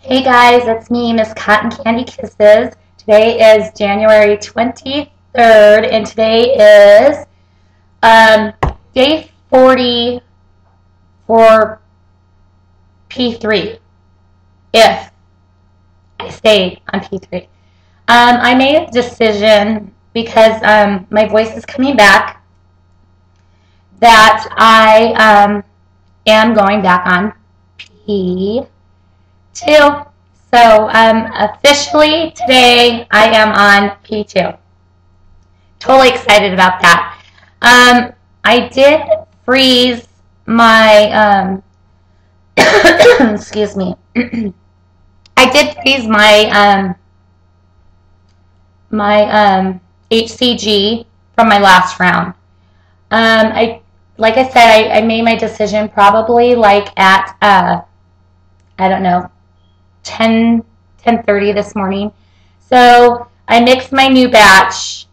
Hey guys, it's me, Miss Cotton Candy Kisses. Today is January 23rd, and today is day 40 for P3, if I stay on P3. I made a decision because my voice is coming back that I am going back on P2. So officially today I am on P2. Totally excited about that. I did freeze my excuse me. I did freeze my HCG from my last round. Like I said, I made my decision probably like at I don't know, 10:30 this morning. So I mixed my new batch,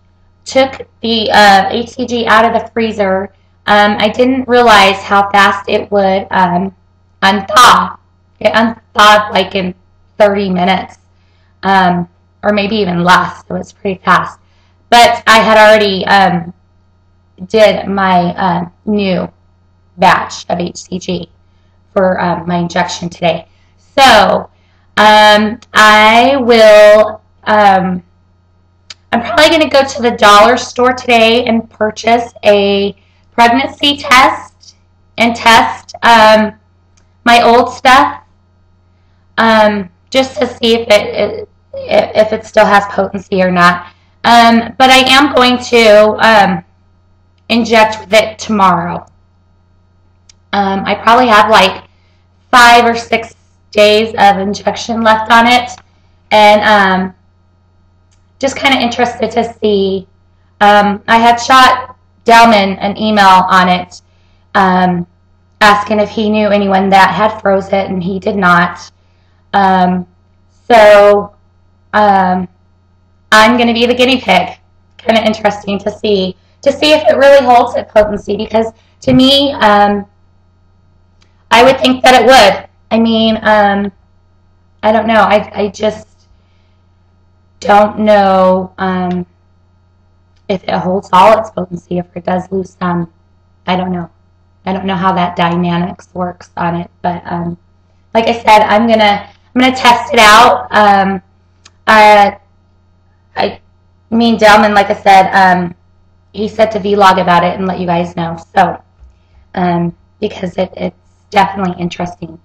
took the HCG out of the freezer. I didn't realize how fast it would unthaw. It unthawed like in 30 minutes, or maybe even less. It was pretty fast. But I had already did my new batch of HCG for my injection today. So I will, I'm probably going to go to the dollar store today and purchase a pregnancy test and test my old stuff just to see if it still has potency or not. But I am going to inject with it tomorrow. I probably have like 5 or 6 days of injection left on it, and just kind of interested to see. I had shot Delman an email on it asking if he knew anyone that had froze it, and he did not. So I'm going to be the guinea pig. Kind of interesting to see if it really holds its potency, because to me, I would think that it would. I mean, I don't know. I just don't know if it holds all its potency, if it does lose some. I don't know. I don't know how that dynamics works on it. But like I said, I'm gonna test it out. Me and Delman, like I said, he said to vlog about it and let you guys know. So because it's definitely interesting.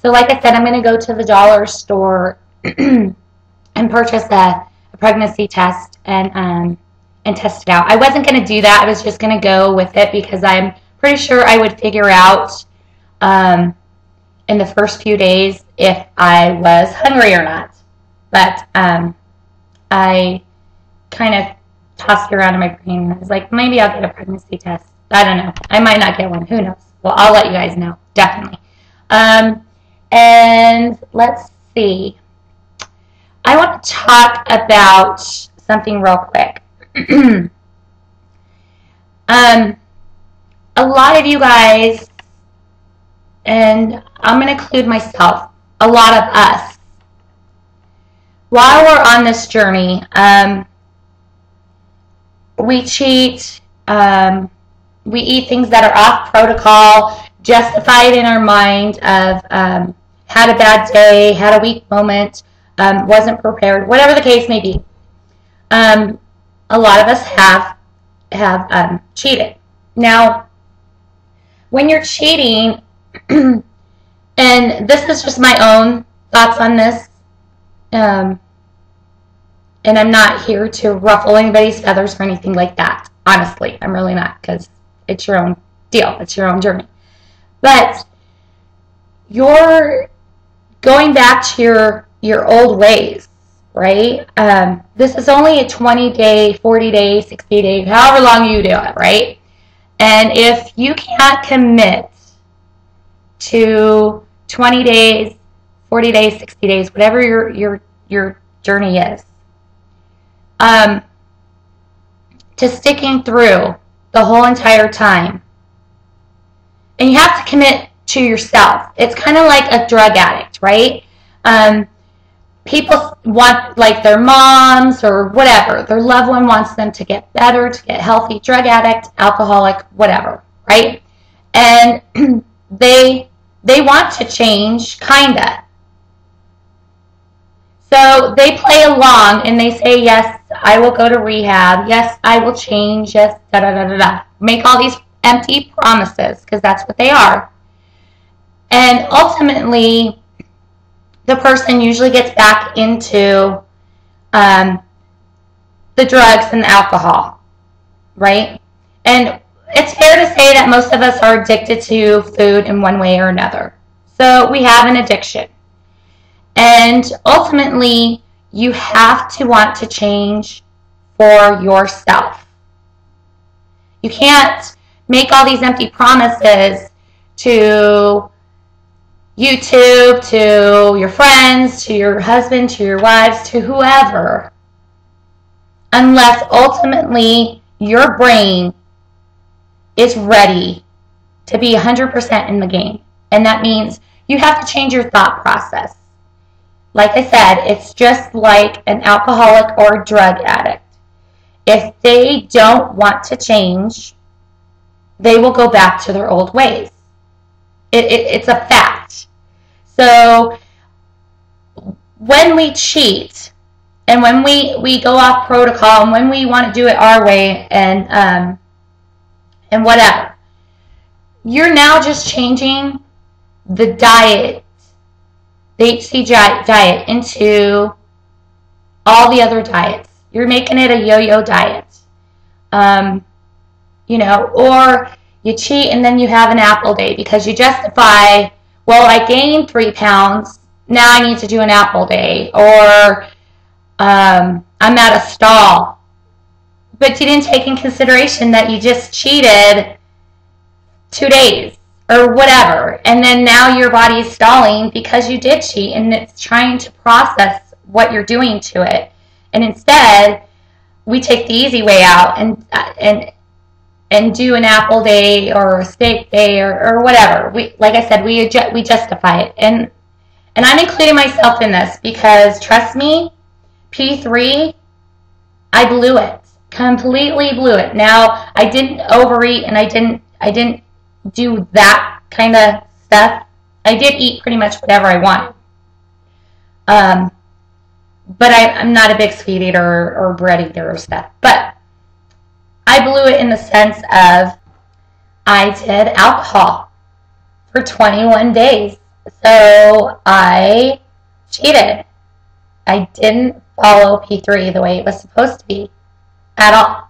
So like I said, I'm going to go to the dollar store and purchase a pregnancy test and test it out. I wasn't going to do that. I was just going to go with it because I'm pretty sure I would figure out in the first few days if I was hungry or not. But I kind of tossed it around in my brain. I was like, maybe I'll get a pregnancy test. I don't know. I might not get one. Who knows? Well, I'll let you guys know. Definitely. And let's see. I want to talk about something real quick. A lot of you guys, and I'm going to include myself, a lot of us, while we're on this journey, we cheat, we eat things that are off protocol, justified in our mind of had a bad day, had a weak moment, wasn't prepared, whatever the case may be. A lot of us have cheated. Now, when you're cheating, and this is just my own thoughts on this, and I'm not here to ruffle anybody's feathers or anything like that. Honestly, I'm really not, because it's your own deal. It's your own journey. But you're going back to your old ways, right? This is only a 20-day, 40-day, 60-day, however long you do it, right? And if you can't commit to 20 days, 40 days, 60 days, whatever your journey is, to sticking through the whole entire time, and you have to commit to yourself. It's kind of like a drug addict, right? People want, like their moms or whatever, their loved one wants them to get better, to get healthy, drug addict, alcoholic, whatever, right? And they want to change, kinda. So they play along and they say, yes, I will go to rehab. Yes, I will change. Yes, da da da da da. Make all these empty promises, because that's what they are. And ultimately, the person usually gets back into the drugs and the alcohol, right? And it's fair to say that most of us are addicted to food in one way or another. So we have an addiction. And ultimately, you have to want to change for yourself. You can't make all these empty promises to YouTube, to your friends, to your husband, to your wives, to whoever, unless ultimately your brain is ready to be 100% in the game. And that means you have to change your thought process. Like I said, it's just like an alcoholic or a drug addict. If they don't want to change, they will go back to their old ways. It's a fact. So when we cheat and when we go off protocol and when we want to do it our way and whatever, you're now just changing the diet, the HCG diet, into all the other diets. You're making it a yo-yo diet. Or you cheat and then you have an apple day because you justify, well, I gained 3 pounds, now I need to do an apple day. Or I'm at a stall. But you didn't take in consideration that you just cheated 2 days or whatever. And then now your body is stalling because you did cheat and it's trying to process what you're doing to it. And instead, we take the easy way out and do an apple day or a steak day or whatever. Like I said, we justify it. And I'm including myself in this because, trust me, P3, I blew it. Completely blew it. Now, I didn't overeat and I didn't do that kind of stuff. I did eat pretty much whatever I wanted. But I'm not a big sweet eater or bread eater or stuff. But I blew it in the sense of I did alcohol for 21 days. So I cheated. I didn't follow P3 the way it was supposed to be at all.